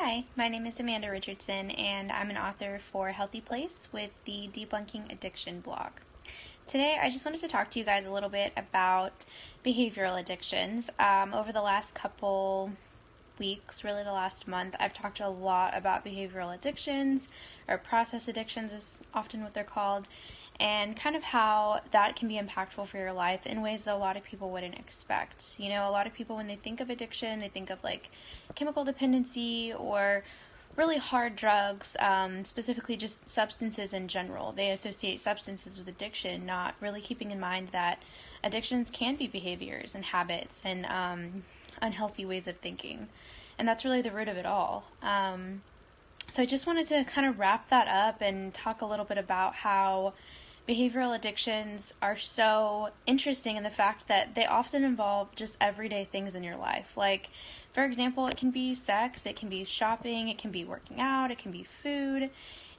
Hi, my name is Amanda Richardson, and I'm an author for HealthyPlace with the Debunking Addiction blog. Today, I just wanted to talk to you guys a little bit about behavioral addictions. Over the last couple weeks, really the last month, I've talked a lot about behavioral addictions, or process addictions is often what they're called, and kind of how that can be impactful for your life in ways that a lot of people wouldn't expect. You know, a lot of people, when they think of addiction, they think of like chemical dependency or really hard drugs, specifically just substances in general. They associate substances with addiction, not really keeping in mind that addictions can be behaviors and habits and unhealthy ways of thinking. And that's really the root of it all. So I just wanted to kind of wrap that up and talk a little bit about how behavioral addictions are so interesting in the fact that they often involve just everyday things in your life. Like, for example, it can be sex, it can be shopping, it can be working out, it can be food.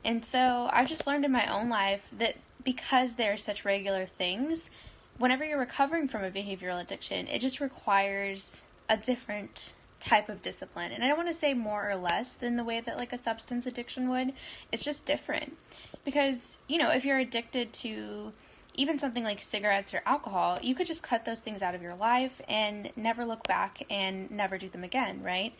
And so I've just learned in my own life that because they're such regular things, whenever you're recovering from a behavioral addiction, it just requires a different type of discipline. And I don't want to say more or less than the way that like a substance addiction would. It's just different. Because, you know, if you're addicted to even something like cigarettes or alcohol, you could just cut those things out of your life and never look back and never do them again, right?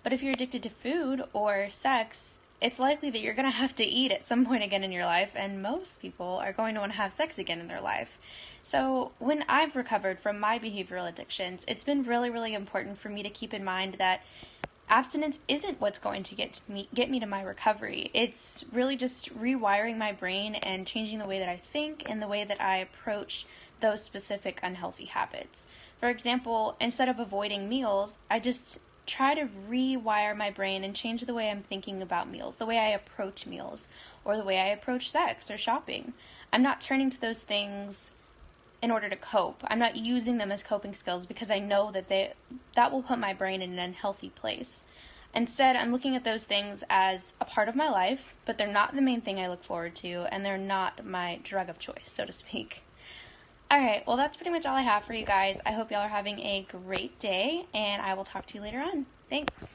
But if you're addicted to food or sex, it's likely that you're going to have to eat at some point again in your life, and most people are going to want to have sex again in their life. So when I've recovered from my behavioral addictions, it's been really, really important for me to keep in mind that abstinence isn't what's going to get me to my recovery. It's really just rewiring my brain and changing the way that I think and the way that I approach those specific unhealthy habits. For example, instead of avoiding meals, I just try to rewire my brain and change the way I'm thinking about meals, the way I approach meals, or the way I approach sex or shopping. I'm not turning to those things in order to cope. I'm not using them as coping skills because I know that that will put my brain in an unhealthy place. Instead, I'm looking at those things as a part of my life, but they're not the main thing I look forward to, and they're not my drug of choice, so to speak. Alright, well that's pretty much all I have for you guys. I hope y'all are having a great day, and I will talk to you later on. Thanks.